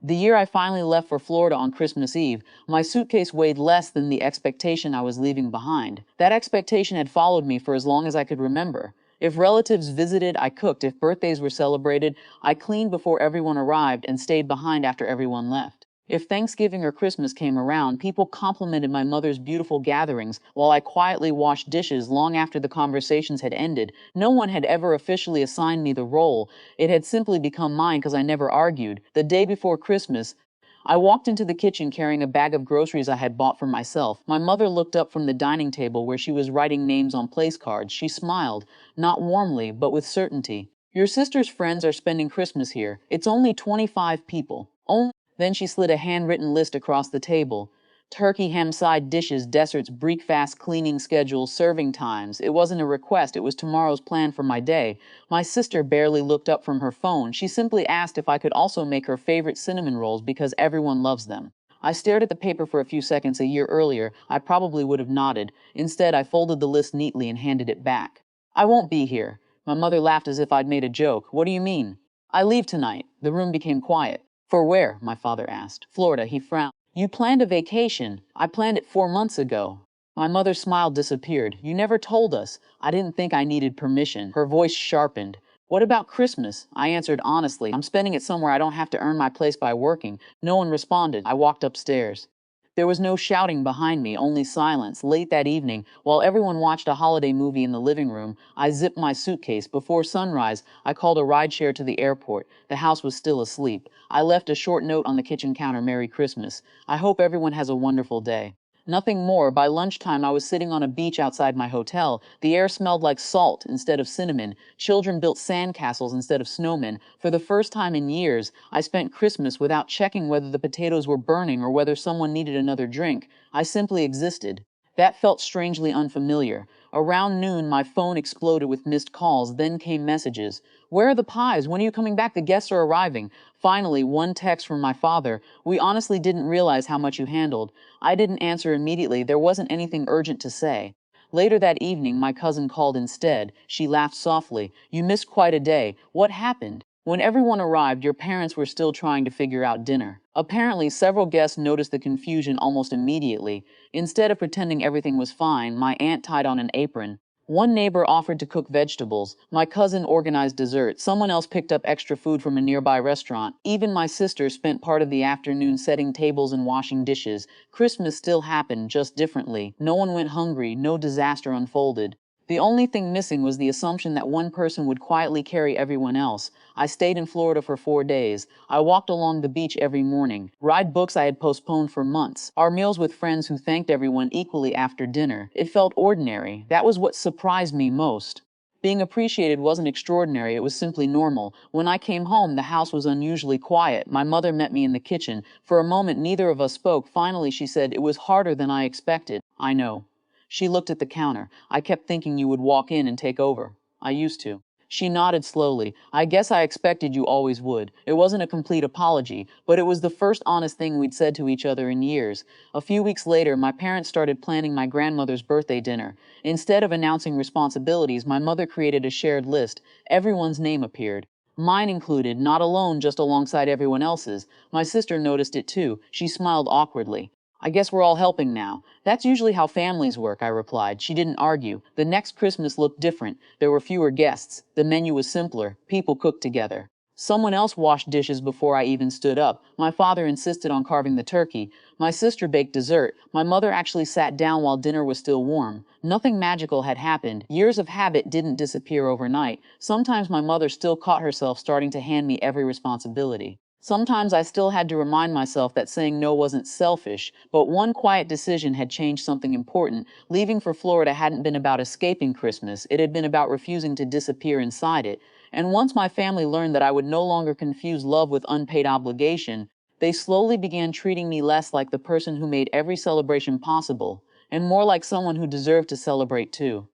The year I finally left for Florida on Christmas Eve, my suitcase weighed less than the expectation I was leaving behind. That expectation had followed me for as long as I could remember. If relatives visited, I cooked. If birthdays were celebrated, I cleaned before everyone arrived and stayed behind after everyone left. If Thanksgiving or Christmas came around, people complimented my mother's beautiful gatherings while I quietly washed dishes long after the conversations had ended. No one had ever officially assigned me the role. It had simply become mine because I never argued. The day before Christmas, I walked into the kitchen carrying a bag of groceries I had bought for myself. My mother looked up from the dining table where she was writing names on place cards. She smiled, not warmly, but with certainty. Your sister's friends are spending Christmas here. It's only 25 people. Only. Then she slid a handwritten list across the table. Turkey, ham side dishes, desserts, breakfast, cleaning schedule, serving times. It wasn't a request, it was tomorrow's plan for my day. My sister barely looked up from her phone. She simply asked if I could also make her favorite cinnamon rolls because everyone loves them. I stared at the paper for a few seconds. A year earlier, I probably would have nodded. Instead, I folded the list neatly and handed it back. I won't be here. My mother laughed as if I'd made a joke. What do you mean? I leave tonight. The room became quiet. For where? My father asked. Florida, he frowned. You planned a vacation. I planned it 4 months ago. My mother's smile disappeared. You never told us. I didn't think I needed permission. Her voice sharpened. What about Christmas? I answered honestly. I'm spending it somewhere I don't have to earn my place by working. No one responded. I walked upstairs. There was no shouting behind me, only silence. Late that evening, while everyone watched a holiday movie in the living room, I zipped my suitcase. Before sunrise, I called a rideshare to the airport. The house was still asleep. I left a short note on the kitchen counter, Merry Christmas. I hope everyone has a wonderful day. Nothing more. By lunchtime, I was sitting on a beach outside my hotel. The air smelled like salt instead of cinnamon. Children built sandcastles instead of snowmen. For the first time in years, I spent Christmas without checking whether the potatoes were burning or whether someone needed another drink. I simply existed. That felt strangely unfamiliar. Around noon, my phone exploded with missed calls. Then came messages. Where are the pies? When are you coming back? The guests are arriving. Finally, one text from my father. We honestly didn't realize how much you handled. I didn't answer immediately. There wasn't anything urgent to say. Later that evening, my cousin called instead. She laughed softly. You missed quite a day. What happened? When everyone arrived, your parents were still trying to figure out dinner. Apparently, several guests noticed the confusion almost immediately. Instead of pretending everything was fine, my aunt tied on an apron. One neighbor offered to cook vegetables. My cousin organized dessert. Someone else picked up extra food from a nearby restaurant. Even my sister spent part of the afternoon setting tables and washing dishes. Christmas still happened, just differently. No one went hungry. No disaster unfolded. The only thing missing was the assumption that one person would quietly carry everyone else. I stayed in Florida for 4 days. I walked along the beach every morning, read books I had postponed for months, our meals with friends who thanked everyone equally after dinner. It felt ordinary. That was what surprised me most. Being appreciated wasn't extraordinary, it was simply normal. When I came home, the house was unusually quiet. My mother met me in the kitchen. For a moment, neither of us spoke. Finally, she said, It was harder than I expected. I know. She looked at the counter. I kept thinking you would walk in and take over. I used to. She nodded slowly. I guess I expected you always would. It wasn't a complete apology, but it was the first honest thing we'd said to each other in years. A few weeks later, my parents started planning my grandmother's birthday dinner. Instead of announcing responsibilities, my mother created a shared list. Everyone's name appeared. Mine included, not alone, just alongside everyone else's. My sister noticed it too. She smiled awkwardly. I guess we're all helping now. That's usually how families work, I replied. She didn't argue. The next Christmas looked different. There were fewer guests. The menu was simpler. People cooked together. Someone else washed dishes before I even stood up. My father insisted on carving the turkey. My sister baked dessert. My mother actually sat down while dinner was still warm. Nothing magical had happened. Years of habit didn't disappear overnight. Sometimes my mother still caught herself starting to hand me every responsibility. Sometimes I still had to remind myself that saying no wasn't selfish, but one quiet decision had changed something important. Leaving for Florida hadn't been about escaping Christmas. It had been about refusing to disappear inside it. And once my family learned that I would no longer confuse love with unpaid obligation, they slowly began treating me less like the person who made every celebration possible, and more like someone who deserved to celebrate too.